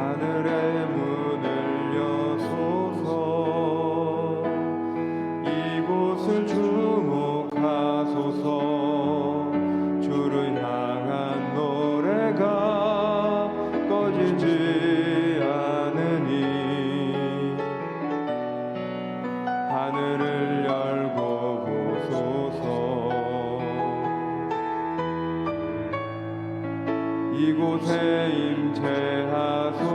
하늘의 문을 여소서. 이곳을 주목하소서. 주를 향한 노래가 꺼지지 않으니 하늘을 열고 보소서. 이곳에 임재하소서.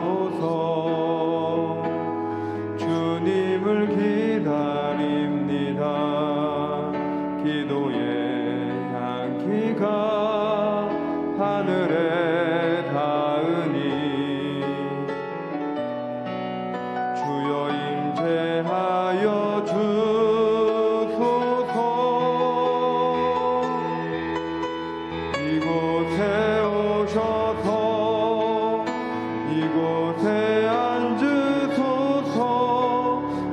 주님을 기다립니다. 기도의 향기가 하늘에 닿으니 주여 임재하여 주소서. 이곳에 오셔서 이곳에 앉으소서.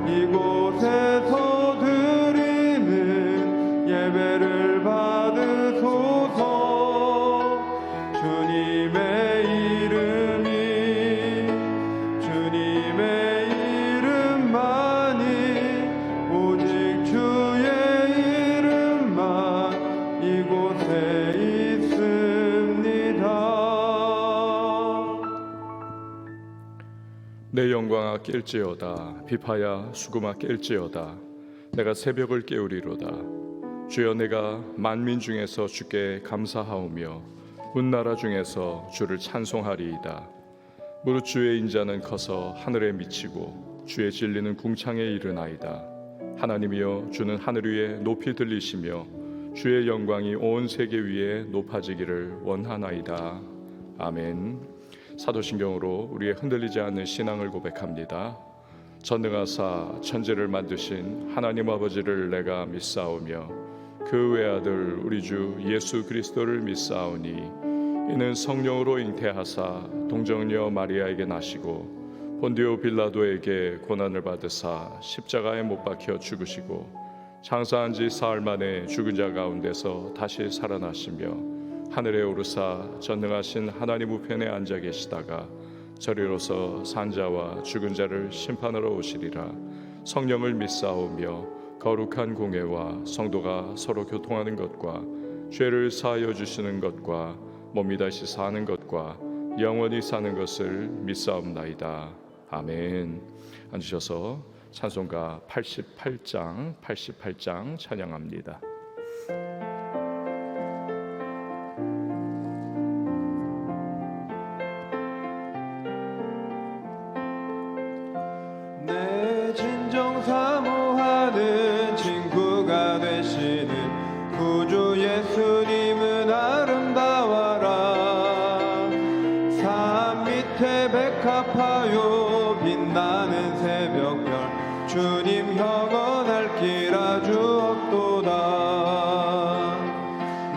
이곳에서 드리는 예배를 받으소서. 주님의 이름만이 오직 주의 이름만 이곳에 있습니다. 내 영광아 깰지어다. 비파야 수금아 깰지어다. 내가 새벽을 깨우리로다. 주여, 내가 만민 중에서 주께 감사하오며 온 나라 중에서 주를 찬송하리이다. 무릇 주의 인자는 커서 하늘에 미치고 주의 진리는 궁창에 이르나이다. 하나님이여, 주는 하늘 위에 높이 들리시며 주의 영광이 온 세계 위에 높아지기를 원하나이다. 아멘. 사도신경으로 우리의 흔들리지 않는 신앙을 고백합니다. 전능하사 천지를 만드신 하나님 아버지를 내가 믿사오며 그 외아들 우리 주 예수 그리스도를 믿사오니 이는 성령으로 잉태하사 동정녀 마리아에게 나시고 본디오 빌라도에게 고난을 받으사 십자가에 못 박혀 죽으시고 장사한 지 사흘 만에 죽은 자 가운데서 다시 살아나시며 하늘에 오르사 전능하신 하나님 우편에 앉아 계시다가 저리로서 산자와 죽은 자를 심판하러 오시리라. 성령을 믿사오며 거룩한 공회와 성도가 서로 교통하는 것과 죄를 사하여 주시는 것과 몸이 다시 사는 것과 영원히 사는 것을 믿사옵나이다. 아멘. 앉으셔서 찬송가 88장 찬양합니다. 내 진정 사모하는 친구가 되시는 구주 예수님은 아름다워라. 산 밑에 백합화요 빛나는 새벽별 주님 영원할 길 아주 없도다.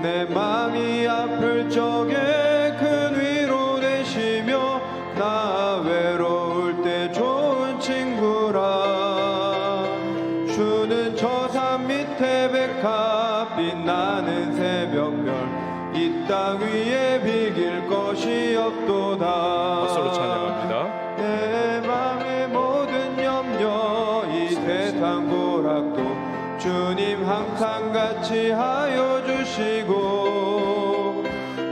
내 맘이 아플 적에 큰 위로 되시며 나 외로울 때 좋은 친구라. 주는 저 산 밑에 백합 빛나는 새벽별 이 땅 위에 비길 것이 없도다. 박수로 찬양합니다. 내 맘의 모든 염려 이 세상 고락도 주님 항상 같이 하여 주시고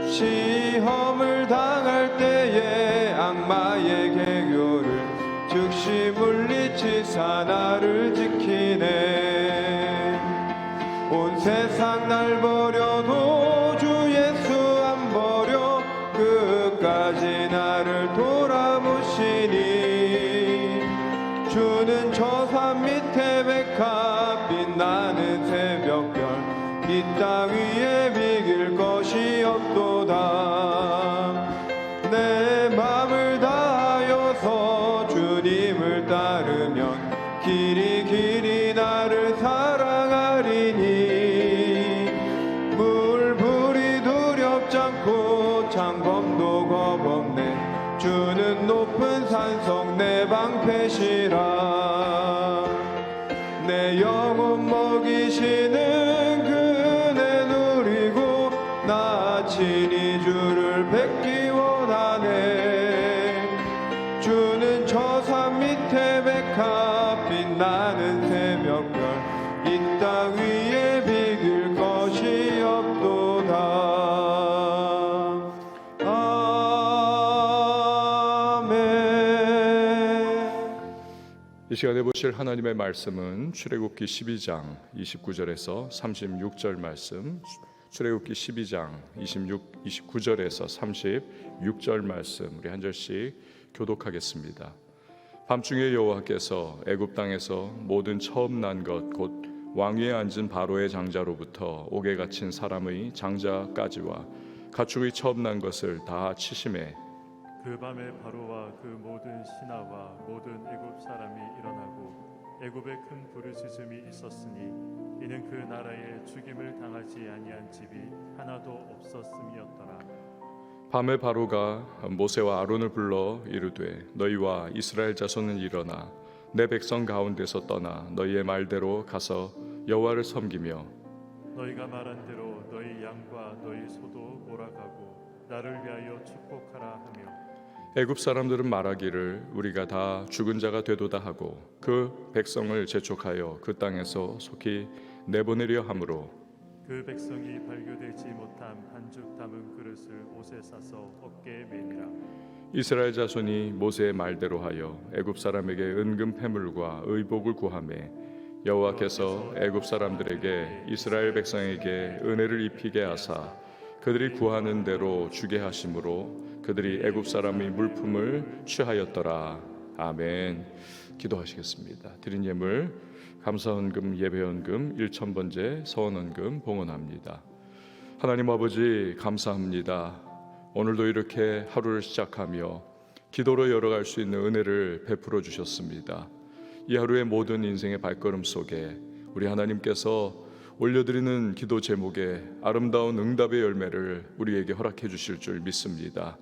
시험을 당할 때에 악마의 개교를 즉시 물리치사 나를 지키네. 온 세상 날 버려도 주 예수 안 버려 끝까지 나를 돌아보시니. 주는 저 산 밑에 백합 빛나는 새벽별 이 땅 위에 비길 것이 없도다. 내 맘을 다하여서 주님을 따르면 길이 길이 나를 사랑하리니. 물불이 두렵지 않고 창검도 겁없네. 주는 높은 산성 내 방패시라. 내 영혼 먹이시는 그네 누리고 나 친히 주를 뵙기 원하네. 주 이 시간에 보실 하나님의 말씀은 출애굽기 12장 29절에서 36절 말씀, 출애굽기 12장 29절에서 36절 말씀 우리 한 절씩 교독하겠습니다. 밤중에 여호와께서 애굽 땅에서 모든 처음 난 것 곧 왕위에 앉은 바로의 장자로부터 옥에 갇힌 사람의 장자까지와 가축의 처음 난 것을 다 치심해 그 밤에 바로와 그 모든 신하와 모든 애굽 사람이 일어나고 애굽에 큰 부르짖음이 있었으니 이는 그 나라에 죽임을 당하지 아니한 집이 하나도 없었음이었더라. 밤에 바로가 모세와 아론을 불러 이르되 너희와 이스라엘 자손은 일어나 내 백성 가운데서 떠나 너희의 말대로 가서 여호와를 섬기며 너희가 말한 대로 너희 양과 너희 소도 몰아가고 나를 위하여 축복하라 하며 애굽 사람들은 말하기를 우리가 다 죽은 자가 되도다 하고 그 백성을 재촉하여 그 땅에서 속히 내보내려 하므로 그 백성이 발교되지 못한 반죽 담은 그릇을 옷에 싸서 어깨에 매니라. 이스라엘 자손이 모세의 말대로 하여 애굽 사람에게 은금 패물과 의복을 구하매 여호와께서 애굽 사람들에게 이스라엘 백성에게 은혜를 입히게 하사 그들이 구하는 대로 주게 하심으로 그들이 애굽 사람의 물품을 취하였더라. 아멘. 기도하시겠습니다. 드린 예물 감사헌금 예배헌금 1,000번째 서원헌금 봉헌합니다. 하나님 아버지 감사합니다. 오늘도 이렇게 하루를 시작하며 기도로 열어갈 수 있는 은혜를 베풀어 주셨습니다. 이 하루의 모든 인생의 발걸음 속에 우리 하나님께서 올려드리는 기도 제목에 아름다운 응답의 열매를 우리에게 허락해 주실 줄 믿습니다.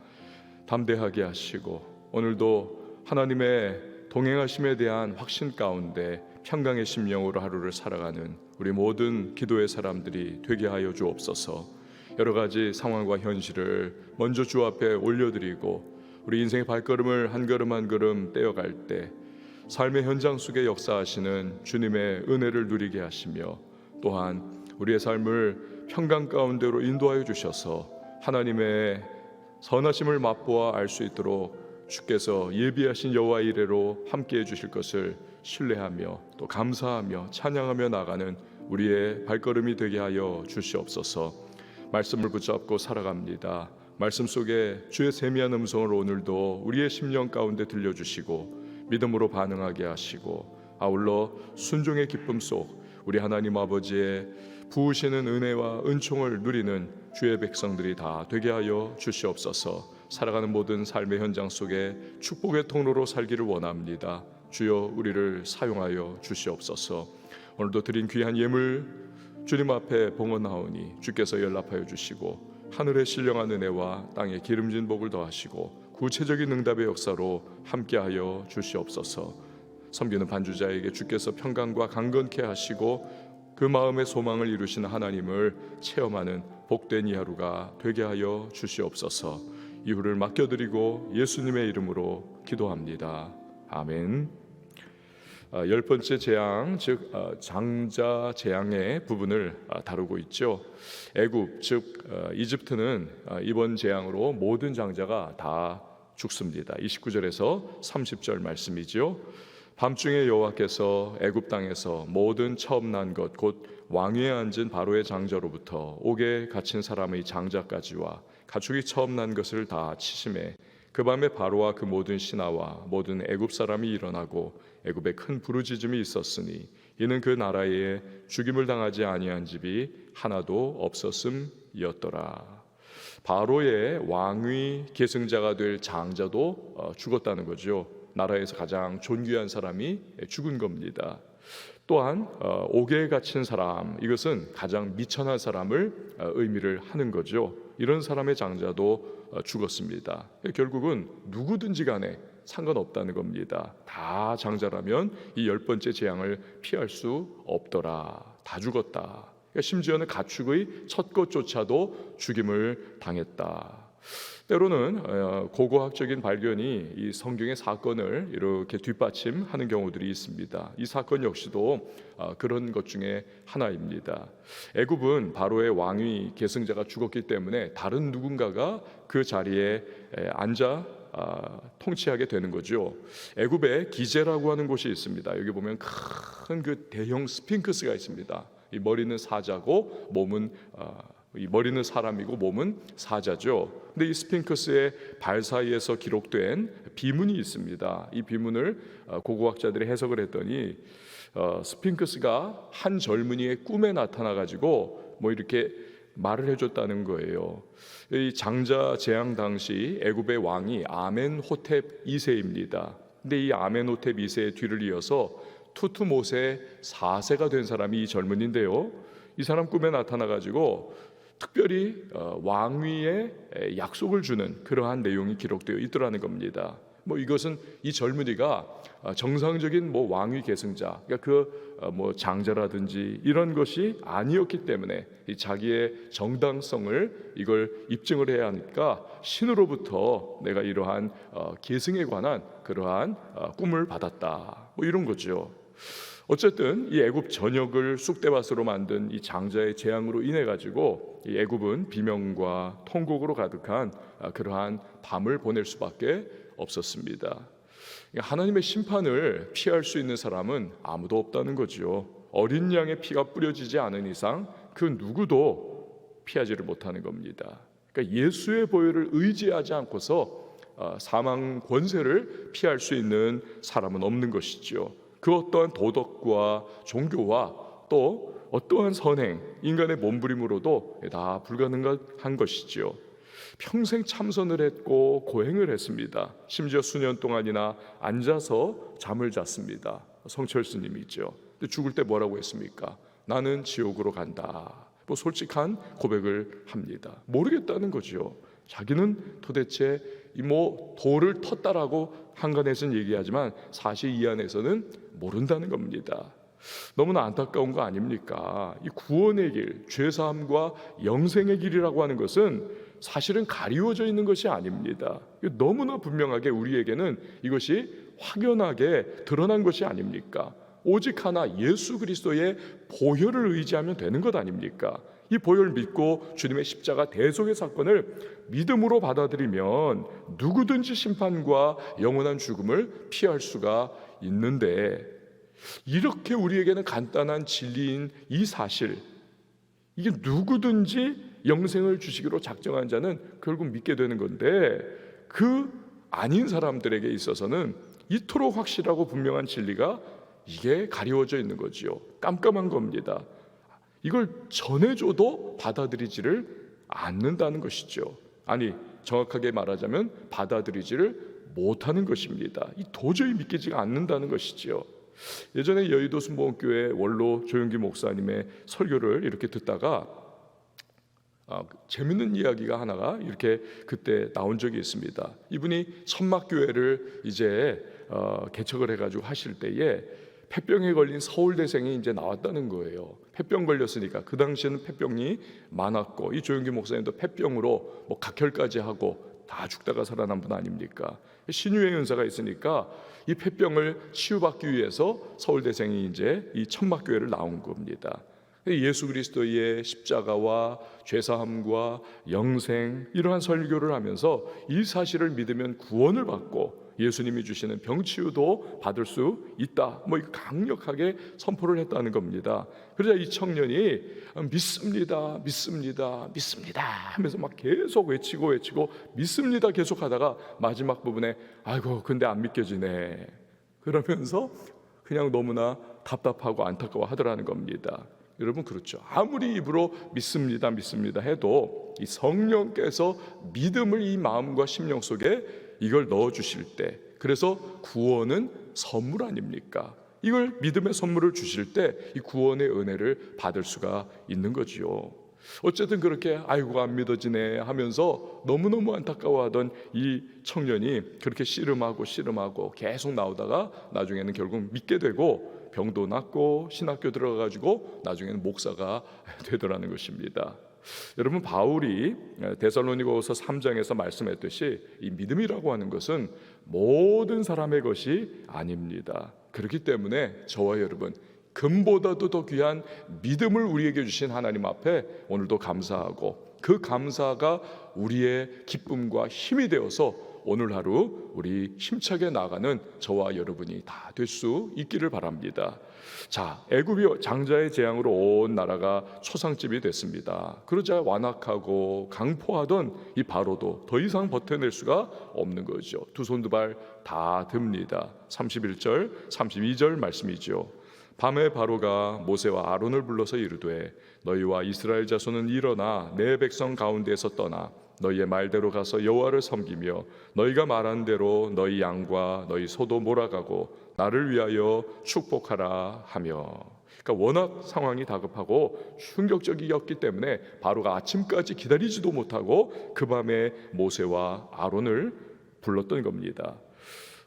담대하게 하시고 오늘도 하나님의 동행하심에 대한 확신 가운데 평강의 심령으로 하루를 살아가는 우리 모든 기도의 사람들이 되게 하여 주옵소서. 여러 가지 상황과 현실을 먼저 주 앞에 올려드리고 우리 인생의 발걸음을 한 걸음 한 걸음 떼어갈 때 삶의 현장 속에 역사하시는 주님의 은혜를 누리게 하시며 또한 우리의 삶을 평강 가운데로 인도하여 주셔서 하나님의 선하심을 맛보아 알 수 있도록 주께서 예비하신 여호와 이레로 함께해 주실 것을 신뢰하며 또 감사하며 찬양하며 나가는 우리의 발걸음이 되게 하여 주시옵소서. 말씀을 붙잡고 살아갑니다. 말씀 속에 주의 세미한 음성을 오늘도 우리의 심령 가운데 들려주시고 믿음으로 반응하게 하시고 아울러 순종의 기쁨 속 우리 하나님 아버지의 부으시는 은혜와 은총을 누리는 주의 백성들이 다 되게 하여 주시옵소서. 살아가는 모든 삶의 현장 속에 축복의 통로로 살기를 원합니다. 주여 우리를 사용하여 주시옵소서. 오늘도 드린 귀한 예물 주님 앞에 봉헌하오니 주께서 연락하여 주시고 하늘의 신령한 은혜와 땅의 기름진 복을 더하시고 구체적인 응답의 역사로 함께하여 주시옵소서. 섬기는 반주자에게 주께서 평강과 강건케 하시고 그 마음의 소망을 이루시는 하나님을 체험하는 복된 이 하루가 되게 하여 주시옵소서. 이후를 맡겨드리고 예수님의 이름으로 기도합니다. 아멘. 10번째 재앙, 즉 장자 재앙의 부분을 다루고 있죠. 애굽, 즉 이집트는 이번 재앙으로 모든 장자가 다 죽습니다. 29절에서 30절 말씀이죠. 밤중에 여호와께서 애굽 땅에서 모든 처음 난 것 곧 왕위에 앉은 바로의 장자로부터 옥에 갇힌 사람의 장자까지와 가축이 처음 난 것을 다 치심해 그 밤에 바로와 그 모든 신하와 모든 애굽 사람이 일어나고 애굽에 큰 부르짖음이 있었으니 이는 그 나라에 죽임을 당하지 아니한 집이 하나도 없었음이었더라. 바로의 왕위 계승자가 될 장자도 죽었다는 거죠. 나라에서 가장 존귀한 사람이 죽은 겁니다. 또한 옥에 갇힌 사람, 이것은 가장 미천한 사람을 의미를 하는 거죠. 이런 사람의 장자도 죽었습니다. 결국은 누구든지 간에 상관없다는 겁니다. 다 장자라면 이 10번째 재앙을 피할 수 없더라. 다 죽었다. 심지어는 가축의 첫 것조차도 죽임을 당했다. 때로는 고고학적인 발견이 이 성경의 사건을 이렇게 뒷받침하는 경우들이 있습니다. 이 사건 역시도 그런 것 중에 하나입니다. 애굽은 바로의 왕위 계승자가 죽었기 때문에 다른 누군가가 그 자리에 앉아 통치하게 되는 거죠. 애굽에 기제라고 하는 곳이 있습니다. 여기 보면 큰 그 대형 스핑크스가 있습니다. 이 머리는 사자고 몸은 이 머리는 사람이고 몸은 사자죠. 근데 이 스핑크스의 발 사이에서 기록된 비문이 있습니다. 이 비문을 고고학자들이 해석을 했더니 스핑크스가 한 젊은이의 꿈에 나타나 가지고 뭐 이렇게 말을 해줬다는 거예요. 이 장자 재앙 당시 애굽의 왕이 아멘호텝 2세입니다. 근데 이 아멘호텝 2세의 뒤를 이어서 투트모세 4세가 된 사람이 이 젊은인데요. 이 사람 꿈에 나타나 가지고 특별히 왕위의 약속을 주는 그러한 내용이 기록되어 있더라는 겁니다. 뭐 이것은 이 젊은이가 정상적인 뭐 왕위 계승자, 그러니까 뭐 장자라든지 이런 것이 아니었기 때문에 이 자기의 정당성을 이걸 입증을 해야 하니까 신으로부터 내가 이러한 계승에 관한 그러한 꿈을 받았다. 뭐 이런 거죠. 어쨌든 이 애굽 전역을 쑥대밭으로 만든 이 장자의 재앙으로 인해 가지고 이 애굽은 비명과 통곡으로 가득한 그러한 밤을 보낼 수밖에 없었습니다. 하나님의 심판을 피할 수 있는 사람은 아무도 없다는 거죠. 어린 양의 피가 뿌려지지 않은 이상 그 누구도 피하지를 못하는 겁니다. 그러니까 예수의 보혈을 의지하지 않고서 사망 권세를 피할 수 있는 사람은 없는 것이죠. 그 어떠한 도덕과 종교와 또 어떠한 선행, 인간의 몸부림으로도 다 불가능한 것이죠. 평생 참선을 했고 고행을 했습니다. 심지어 수년 동안이나 앉아서 잠을 잤습니다. 성철 스님이 있죠. 근데 죽을 때 뭐라고 했습니까? 나는 지옥으로 간다. 뭐 솔직한 고백을 합니다. 모르겠다는 거죠. 자기는 도대체 뭐 돌을 텄다라고 한간에서는 얘기하지만 사실 이 안에서는 모른다는 겁니다. 너무나 안타까운 거 아닙니까? 이 구원의 길, 죄사함과 영생의 길이라고 하는 것은 사실은 가리워져 있는 것이 아닙니다. 너무나 분명하게 우리에게는 이것이 확연하게 드러난 것이 아닙니까? 오직 하나 예수 그리스도의 보혈을 의지하면 되는 것 아닙니까? 이 보혈을 믿고 주님의 십자가 대속의 사건을 믿음으로 받아들이면 누구든지 심판과 영원한 죽음을 피할 수가 있는데, 이렇게 우리에게는 간단한 진리인 이 사실, 이게 누구든지 영생을 주시기로 작정한 자는 결국 믿게 되는 건데, 그 아닌 사람들에게 있어서는 이토록 확실하고 분명한 진리가 이게 가리워져 있는 거지요. 깜깜한 겁니다. 이걸 전해줘도 받아들이지를 않는다는 것이죠. 아니, 정확하게 말하자면 받아들이지를 못하는 것입니다. 이 도저히 믿기지가 않는다는 것이지요. 예전에 여의도 순복음교회 원로 조용기 목사님의 설교를 이렇게 듣다가 재밌는 이야기가 하나가 이렇게 그때 나온 적이 있습니다. 이분이 천막교회를 이제 개척을 해가지고 하실 때에 폐병에 걸린 서울대생이 이제 나왔다는 거예요. 폐병 걸렸으니까 그 당시에는 폐병이 많았고 이 조용기 목사님도 폐병으로 뭐 각혈까지 하고 다 죽다가 살아난 분 아닙니까? 신유의 은사가 있으니까 이 폐병을 치유받기 위해서 서울대생이 이제 이 천막교회를 나온 겁니다. 예수 그리스도의 십자가와 죄사함과 영생, 이러한 설교를 하면서 이 사실을 믿으면 구원을 받고 예수님이 주시는 병치유도 받을 수 있다, 뭐 이거 강력하게 선포를 했다는 겁니다. 그러자 이 청년이 믿습니다, 믿습니다, 믿습니다 하면서 막 계속 외치고 믿습니다 계속 하다가 마지막 부분에 아이고 근데 안 믿겨지네 그러면서 그냥 너무나 답답하고 안타까워 하더라는 겁니다. 여러분, 그렇죠. 아무리 입으로 믿습니다 믿습니다 해도 이 성령께서 믿음을 이 마음과 심령 속에 이걸 넣어주실 때, 그래서 구원은 선물 아닙니까? 이걸 믿음의 선물을 주실 때 이 구원의 은혜를 받을 수가 있는 거지요. 어쨌든 그렇게 아이고 안 믿어지네 하면서 너무너무 안타까워하던 이 청년이 그렇게 씨름하고 계속 나오다가 나중에는 결국 믿게 되고 병도 낫고 신학교 들어가가지고 나중에는 목사가 되더라는 것입니다. 여러분, 바울이 데살로니가후서 3장에서 말씀했듯이 이 믿음이라고 하는 것은 모든 사람의 것이 아닙니다. 그렇기 때문에 저와 여러분, 금보다도 더 귀한 믿음을 우리에게 주신 하나님 앞에 오늘도 감사하고 그 감사가 우리의 기쁨과 힘이 되어서 오늘 하루 우리 힘차게 나아가는 저와 여러분이 다 될 수 있기를 바랍니다. 자, 애굽이 장자의 재앙으로 온 나라가 초상집이 됐습니다. 그러자 완악하고 강포하던 이 바로도 더 이상 버텨낼 수가 없는 거죠. 두 손 두 발 다 듭니다. 31절 32절 말씀이죠. 밤에 바로가 모세와 아론을 불러서 이르되 너희와 이스라엘 자손은 일어나 내 백성 가운데에서 떠나 너희의 말대로 가서 여호와를 섬기며 너희가 말한 대로 너희 양과 너희 소도 몰아가고 나를 위하여 축복하라 하며. 그러니까 워낙 상황이 다급하고 충격적이었기 때문에 바로가 아침까지 기다리지도 못하고 그 밤에 모세와 아론을 불렀던 겁니다.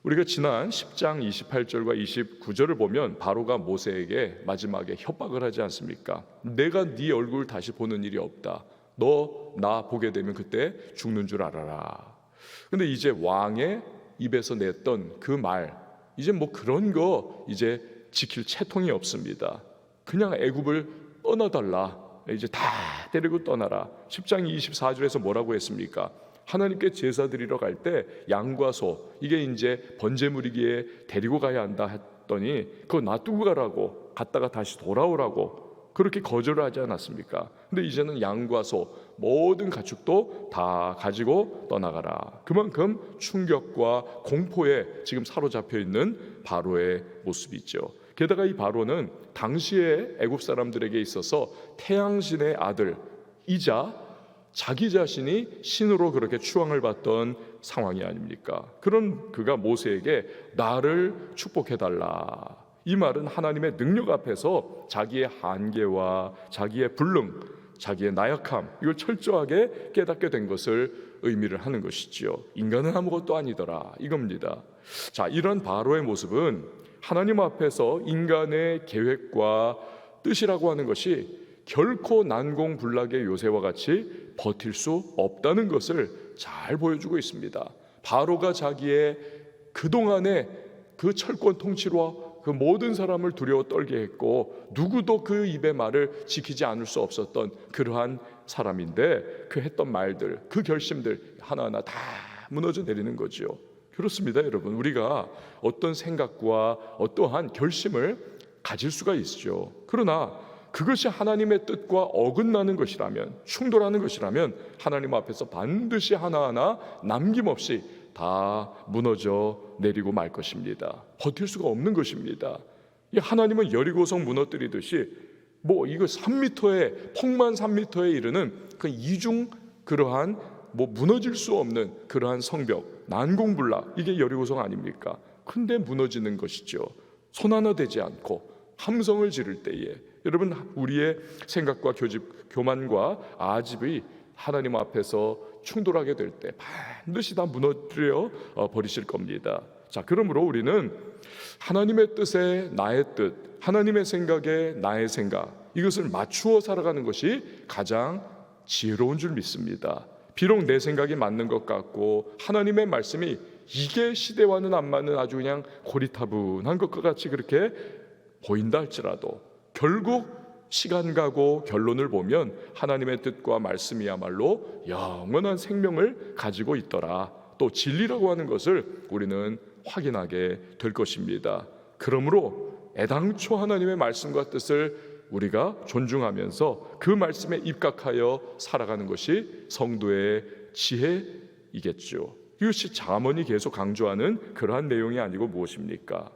우리가 지난 10장 28절과 29절을 보면 바로가 모세에게 마지막에 협박을 하지 않습니까? 내가 네 얼굴 다시 보는 일이 없다. 너 나 보게 되면 그때 죽는 줄 알아라. 근데 이제 왕의 입에서 냈던 그 말, 이제 뭐 그런 거 이제 지킬 채통이 없습니다. 그냥 애굽을 떠나달라. 이제 다 데리고 떠나라. 10장 24절에서 뭐라고 했습니까? 하나님께 제사 드리러 갈 때 양과 소, 이게 이제 번제물이기에 데리고 가야 한다 했더니 그거 놔두고 가라고, 갔다가 다시 돌아오라고 그렇게 거절을 하지 않았습니까? 근데 이제는 양과 소, 모든 가축도 다 가지고 떠나가라. 그만큼 충격과 공포에 지금 사로잡혀 있는 바로의 모습이죠. 게다가 이 바로는 당시에 애굽 사람들에게 있어서 태양신의 아들이자 자기 자신이 신으로 그렇게 추앙을 받던 상황이 아닙니까? 그런 그가 모세에게 나를 축복해달라. 이 말은 하나님의 능력 앞에서 자기의 한계와 자기의 불능, 자기의 나약함, 이걸 철저하게 깨닫게 된 것을 의미를 하는 것이지요. 인간은 아무것도 아니더라 이겁니다. 자, 이런 바로의 모습은 하나님 앞에서 인간의 계획과 뜻이라고 하는 것이 결코 난공불락의 요새와 같이 버틸 수 없다는 것을 잘 보여주고 있습니다. 바로가 자기의 그동안의 그 철권 통치로 그 모든 사람을 두려워 떨게 했고 누구도 그 입의 말을 지키지 않을 수 없었던 그러한 사람인데 그 했던 말들, 그 결심들 하나하나 다 무너져 내리는 거죠. 그렇습니다, 여러분. 우리가 어떤 생각과 어떠한 결심을 가질 수가 있죠. 그러나 그것이 하나님의 뜻과 어긋나는 것이라면, 충돌하는 것이라면 하나님 앞에서 반드시 하나하나 남김없이 다 무너져 내리고 말 것입니다. 버틸 수가 없는 것입니다. 하나님은 여리고성 무너뜨리듯이 뭐 이거 3m에 폭만 3m에 이르는 그 이중 그러한 뭐 무너질 수 없는 그러한 성벽, 난공불락, 이게 여리고성 아닙니까? 근데 무너지는 것이죠. 손 하나 되지 않고 함성을 지를 때에 여러분, 우리의 생각과 교만과 아집이 하나님 앞에서 충돌하게 될 때 반드시 다 무너뜨려 버리실 겁니다. 자, 그러므로 우리는 하나님의 뜻에 나의 뜻, 하나님의 생각에 나의 생각, 이것을 맞추어 살아가는 것이 가장 지혜로운 줄 믿습니다. 비록 내 생각이 맞는 것 같고 하나님의 말씀이 이게 시대와는 안 맞는 아주 그냥 고리타분한 것과 같이 그렇게 보인다 할지라도 결국 시간 가고 결론을 보면 하나님의 뜻과 말씀이야말로 영원한 생명을 가지고 있더라. 또 진리라고 하는 것을 우리는 확인하게 될 것입니다. 그러므로 애당초 하나님의 말씀과 뜻을 우리가 존중하면서 그 말씀에 입각하여 살아가는 것이 성도의 지혜이겠죠. 이것이 잠언이 계속 강조하는 그러한 내용이 아니고 무엇입니까?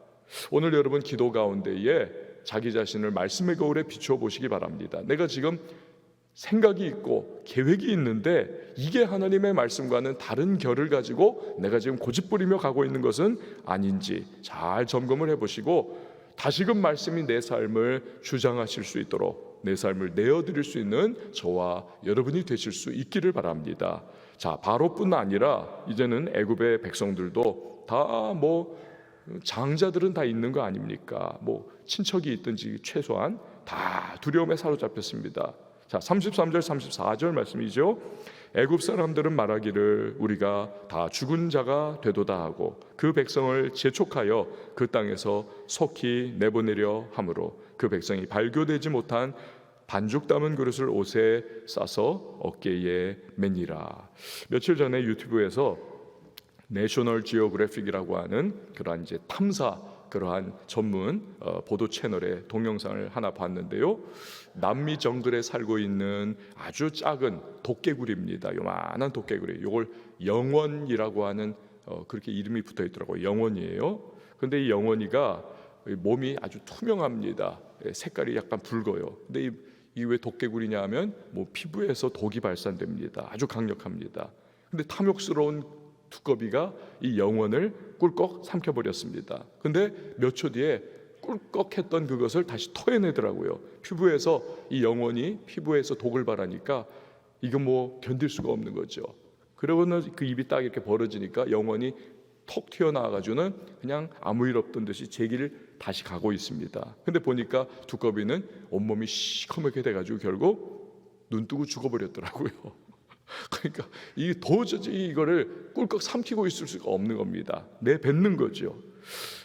오늘 여러분 기도 가운데에 자기 자신을 말씀의 거울에 비추어 보시기 바랍니다. 내가 지금 생각이 있고 계획이 있는데 이게 하나님의 말씀과는 다른 결을 가지고 내가 지금 고집부리며 가고 있는 것은 아닌지 잘 점검을 해보시고 다시금 말씀이 내 삶을 주장하실 수 있도록 내 삶을 내어드릴 수 있는 저와 여러분이 되실 수 있기를 바랍니다. 자, 바로뿐 아니라 이제는 애굽의 백성들도 다 장자들은 다 있는 거 아닙니까? 친척이 있든지 최소한 다 두려움에 사로잡혔습니다. 자, 33절 34절 말씀이죠. 애굽 사람들은 말하기를 우리가 다 죽은 자가 되도다 하고 그 백성을 재촉하여 그 땅에서 속히 내보내려 함으로 그 백성이 발교되지 못한 반죽 담은 그릇을 옷에 싸서 어깨에 매니라. 며칠 전에 유튜브에서 내셔널 지오그래픽이라고 하는 그러한 이제 탐사 그러한 전문 보도 채널의 동영상을 하나 봤는데요. 남미 정글에 살고 있는 아주 작은 도깨구리입니다. 요만한 도깨구리. 이걸 영원이라고 하는 그렇게 이름이 붙어 있더라고요. 영원이에요. 근데 이 영원이가 몸이 아주 투명합니다. 색깔이 약간 붉어요. 근데 이 왜 도깨구리냐 하면 뭐 피부에서 독이 발산됩니다. 아주 강력합니다. 근데 탐욕스러운 두꺼비가 이 영원을 꿀꺽 삼켜버렸습니다. 근데 몇 초 뒤에 꿀꺽했던 그것을 다시 토해내더라고요. 피부에서 이 영원이 피부에서 독을 발하니까 이거 뭐 견딜 수가 없는 거죠. 그러고는 그 입이 딱 이렇게 벌어지니까 영원이 톡 튀어나와가지고는 그냥 아무 일 없던 듯이 제 길을 다시 가고 있습니다. 근데 보니까 두꺼비는 온몸이 시커멓게 돼가지고 결국 눈 뜨고 죽어버렸더라고요. 그러니까 이 도저히 이거를 꿀꺽 삼키고 있을 수가 없는 겁니다. 내뱉는 거죠.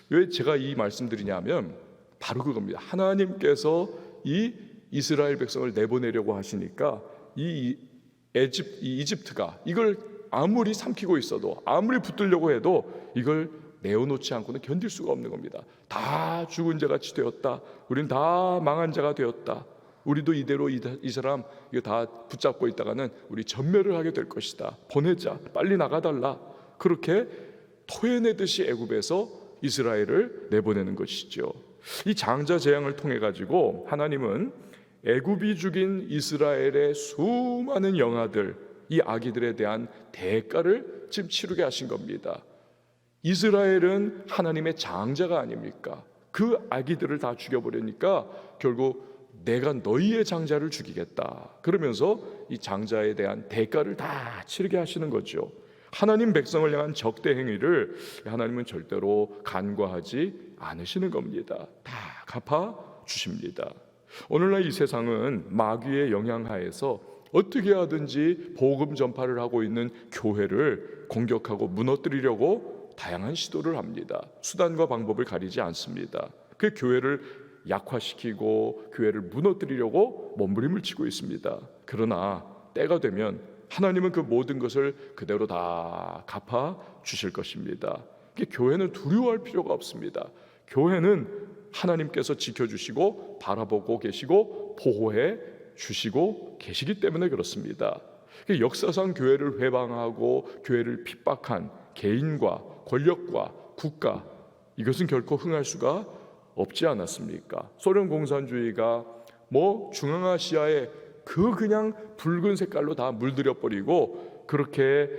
왜 제가 이 말씀드리냐면 바로 그겁니다. 하나님께서 이 이스라엘 백성을 내보내려고 하시니까 이 이집트가 이걸 아무리 삼키고 있어도 아무리 붙들려고 해도 이걸 내어놓지 않고는 견딜 수가 없는 겁니다. 다 죽은 자같이 되었다. 우린 다 망한 자가 되었다. 우리도 이대로 이 사람 이거 다 붙잡고 있다가는 우리 전멸을 하게 될 것이다. 보내자. 빨리 나가달라. 그렇게 토해내듯이 애굽에서 이스라엘을 내보내는 것이죠. 이 장자 재앙을 통해 가지고 하나님은 애굽이 죽인 이스라엘의 수많은 영아들, 이 아기들에 대한 대가를 지금 치르게 하신 겁니다. 이스라엘은 하나님의 장자가 아닙니까? 그 아기들을 다 죽여버리니까 결국 내가 너희의 장자를 죽이겠다. 그러면서 이 장자에 대한 대가를 다 치르게 하시는 거죠. 하나님 백성을 향한 적대 행위를 하나님은 절대로 간과하지 않으시는 겁니다. 다 갚아 주십니다. 오늘날 이 세상은 마귀의 영향하에서 어떻게 하든지 복음 전파를 하고 있는 교회를 공격하고 무너뜨리려고 다양한 시도를 합니다. 수단과 방법을 가리지 않습니다. 그 교회를 약화시키고 교회를 무너뜨리려고 몸부림을 치고 있습니다. 그러나 때가 되면 하나님은 그 모든 것을 그대로 다 갚아 주실 것입니다. 교회는 두려워할 필요가 없습니다. 교회는 하나님께서 지켜주시고 바라보고 계시고 보호해 주시고 계시기 때문에 그렇습니다. 역사상 교회를 회방하고 교회를 핍박한 개인과 권력과 국가, 이것은 결코 흥할 수가 없지 않았습니까? 소련 공산주의가 뭐 중앙아시아에 그냥 붉은 색깔로 다 물들여 버리고 그렇게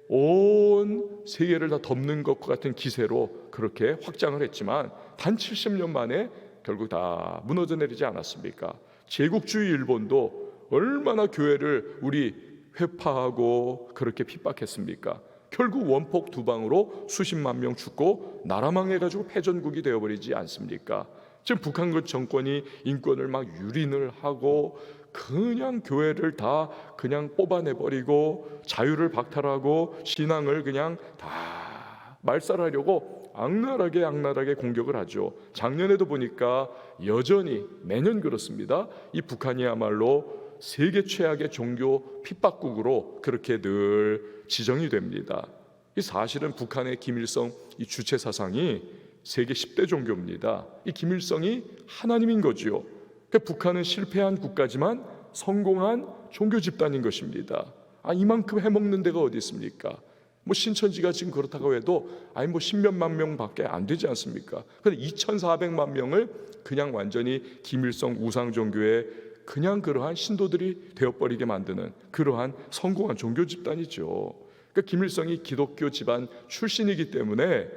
온 세계를 다 덮는 것과 같은 기세로 그렇게 확장을 했지만 단 70년 만에 결국 다 무너져 내리지 않았습니까? 제국주의 일본도 얼마나 교회를 우리 회파하고 그렇게 핍박했습니까? 결국 원폭 두 방으로 수십만 명 죽고 나라 망해가지고 패전국이 되어버리지 않습니까? 지금 북한 정권이 인권을 막 유린을 하고 그냥 교회를 다 그냥 뽑아내버리고 자유를 박탈하고 신앙을 그냥 다 말살하려고 악랄하게 공격을 하죠. 작년에도 보니까 여전히 매년 그렇습니다. 이 북한이야말로 세계 최악의 종교 핍박국으로 그렇게 늘 지정이 됩니다. 이 사실은 북한의 김일성 이 주체 사상이 세계 10대 종교입니다. 이 김일성이 하나님인 거지요. 그러니까 북한은 실패한 국가지만 성공한 종교 집단인 것입니다. 이만큼 해먹는 데가 어디 있습니까? 뭐 신천지가 지금 그렇다고 해도 뭐 10몇만 명밖에 안 되지 않습니까? 그런데 2,400만 명을 그냥 완전히 김일성 우상 종교의 그냥 그러한 신도들이 되어버리게 만드는 그러한 성공한 종교 집단이죠. 그러니까 김일성이 기독교 집안 출신이기 때문에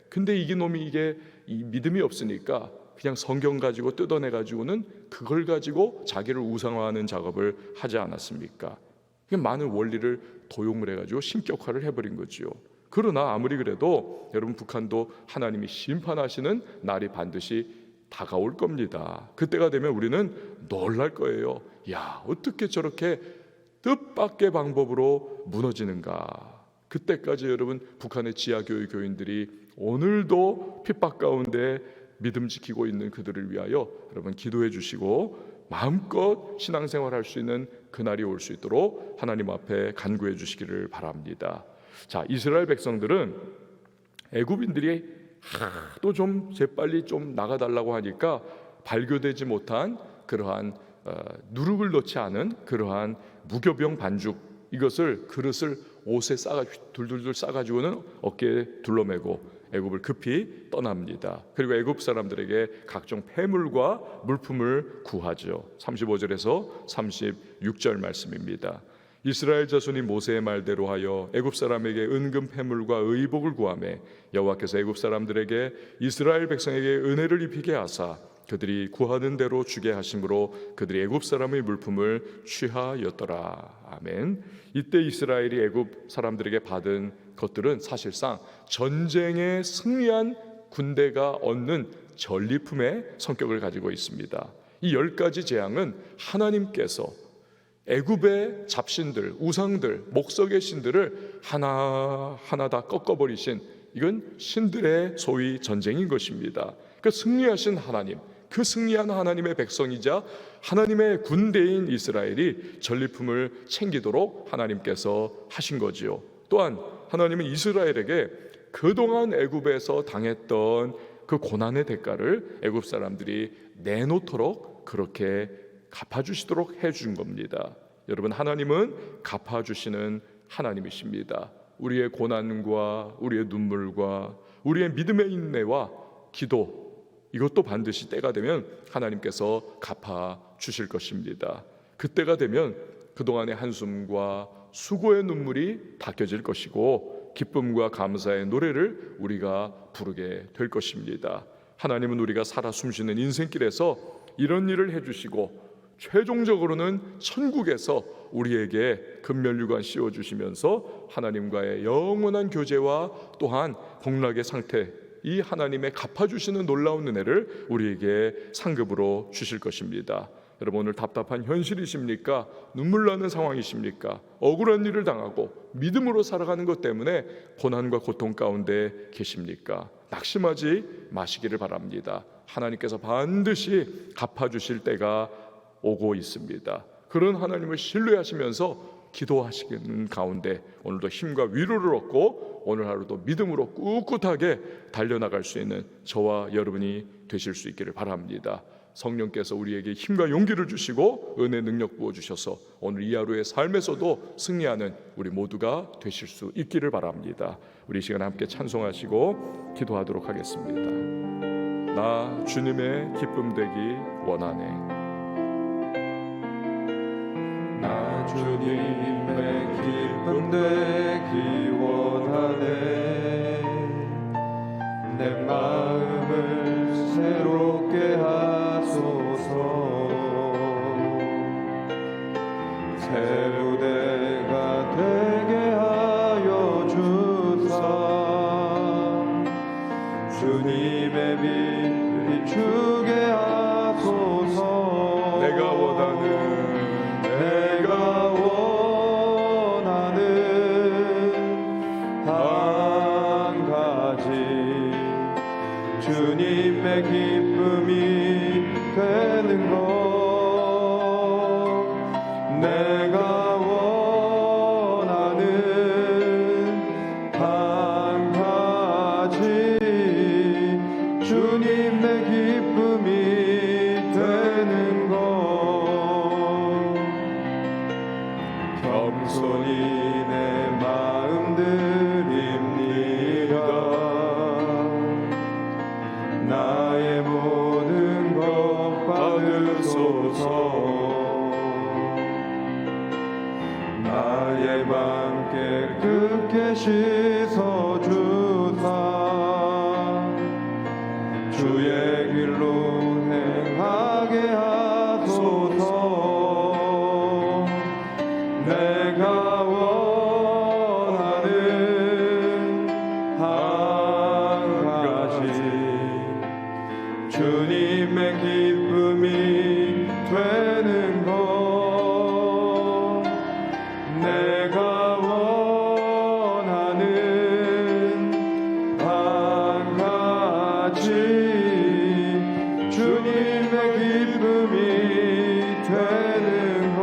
근데 이게 믿음이 없으니까 그냥 성경 가지고 뜯어내 가지고는 그걸 가지고 자기를 우상화하는 작업을 하지 않았습니까? 많은 원리를 도용을 해가지고 신격화를 해버린 거죠. 그러나 아무리 그래도 여러분 북한도 하나님이 심판하시는 날이 반드시 다가올 겁니다. 그때가 되면 우리는 놀랄 거예요. 야, 어떻게 저렇게 뜻밖의 방법으로 무너지는가. 그때까지 여러분 북한의 지하교회 교인들이 오늘도 핍박 가운데 믿음 지키고 있는 그들을 위하여 여러분 기도해 주시고 마음껏 신앙생활할 수 있는 그날이 올 수 있도록 하나님 앞에 간구해 주시기를 바랍니다. 자, 이스라엘 백성들은 애굽인들이 하도 좀 재빨리 좀 나가달라고 하니까 발교되지 못한 그러한 누룩을 넣지 않은 그러한 무교병 반죽, 이것을 그릇을 옷에 둘둘둘 싸가지고는 어깨에 둘러매고 애굽을 급히 떠납니다. 그리고 애굽 사람들에게 각종 폐물과 물품을 구하죠. 35절에서 36절 말씀입니다. 이스라엘 자손이 모세의 말대로 하여 애굽 사람에게 은금 폐물과 의복을 구하매 여호와께서 애굽 사람들에게 이스라엘 백성에게 은혜를 입히게 하사 그들이 구하는 대로 주게 하심으로 그들이 애굽 사람의 물품을 취하였더라. 아멘. 이때 이스라엘이 애굽 사람들에게 받은 것들은 사실상 전쟁에 승리한 군대가 얻는 전리품의 성격을 가지고 있습니다. 이 10가지 재앙은 하나님께서 애굽의 잡신들, 우상들, 목석의 신들을 하나하나 다 꺾어버리신, 이건 신들의 소위 전쟁인 것입니다. 그 승리하신 하나님, 그 승리한 하나님의 백성이자 하나님의 군대인 이스라엘이 전리품을 챙기도록 하나님께서 하신 거지요. 또한 하나님은 이스라엘에게 그동안 애굽에서 당했던 그 고난의 대가를 애굽 사람들이 내놓도록 그렇게 갚아주시도록 해준 겁니다. 여러분, 하나님은 갚아주시는 하나님이십니다. 우리의 고난과 우리의 눈물과 우리의 믿음의 인내와 기도, 이것도 반드시 때가 되면 하나님께서 갚아주실 것입니다. 그때가 되면 그동안의 한숨과 수고의 눈물이 닦여질 것이고 기쁨과 감사의 노래를 우리가 부르게 될 것입니다. 하나님은 우리가 살아 숨쉬는 인생길에서 이런 일을 해주시고 최종적으로는 천국에서 우리에게 금면류관 씌워주시면서 하나님과의 영원한 교제와 또한 복락의 상태, 이 하나님의 갚아주시는 놀라운 은혜를 우리에게 상급으로 주실 것입니다. 여러분, 오늘 답답한 현실이십니까? 눈물 나는 상황이십니까? 억울한 일을 당하고 믿음으로 살아가는 것 때문에 고난과 고통 가운데 계십니까? 낙심하지 마시기를 바랍니다. 하나님께서 반드시 갚아주실 때가 오고 있습니다. 그런 하나님을 신뢰하시면서 기도하시는 가운데 오늘도 힘과 위로를 얻고 오늘 하루도 믿음으로 꿋꿋하게 달려나갈 수 있는 저와 여러분이 되실 수 있기를 바랍니다. 성령께서 우리에게 힘과 용기를 주시고 은혜 능력 부어주셔서 오늘 이 하루의 삶에서도 승리하는 우리 모두가 되실 수 있기를 바랍니다. 우리 이 시간 함께 찬송하시고 기도하도록 하겠습니다. 나 주님의 기쁨 되기 원하네. 나 주님의 기쁨 되기 원하네. 내 마음을 새롭게 하소서. 새 무대가 되게 하여 주사. 주님의 빛 비추게 하소서. 내가 원하는 한 가지 주님의 기쁨이 되는 것. 내가 원하는 한 가지 주님의 기쁨이 되는 것. 겸손히 내 마음 드립니다. 나의 모든 것 받으소서. 나의 맘 깨끗게 씻어주사. 주의 길로 행하게 하소서. 내가 원하는 한 가지 주님의 기쁨이 되는 것. 내가 원하는 한 가지 주님의 기쁨이 되는 것.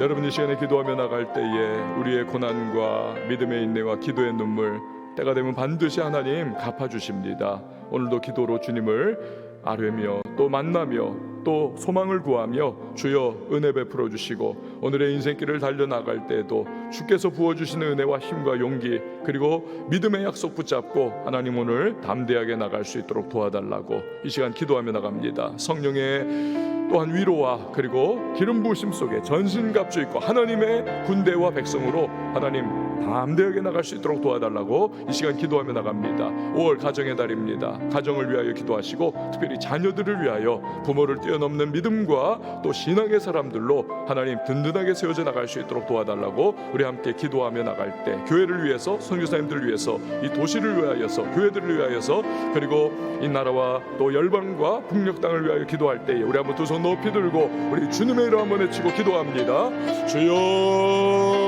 여러분, 이 시간에 기도하며 나갈 때에 우리의 고난과 믿음의 인내와 기도의 눈물 때가 되면 반드시 하나님 갚아주십니다. 오늘도 기도로 주님을 아뢰며 또 만나며 또 소망을 구하며 주여 은혜 베풀어 주시고 오늘의 인생길을 달려나갈 때에도 주께서 부어주시는 은혜와 힘과 용기 그리고 믿음의 약속 붙잡고 하나님 오늘 담대하게 나갈 수 있도록 도와달라고 이 시간 기도하며 나갑니다. 성령의 또한 위로와 그리고 기름 부으심 속에 전신갑주 입고 하나님의 군대와 백성으로 하나님 담대하게 나갈 수 있도록 도와달라고 이 시간 기도하며 나갑니다. 5월 가정의 달입니다. 가정을 위하여 기도하시고 특별히 자녀들을 위하여 부모를 뛰어넘는 믿음과 또 신앙의 사람들로 하나님 든든하게 세워져 나갈 수 있도록 도와달라고 우리 함께 기도하며 나갈 때 교회를 위해서 선교사님들을 위해서 이 도시를 위하여서 교회들을 위하여서 그리고 이 나라와 또 열방과 북녘 땅을 위하여 기도할 때에 우리 한번 두 손 높이 들고 우리 주님의 이름 한번 외치고 기도합니다. 주여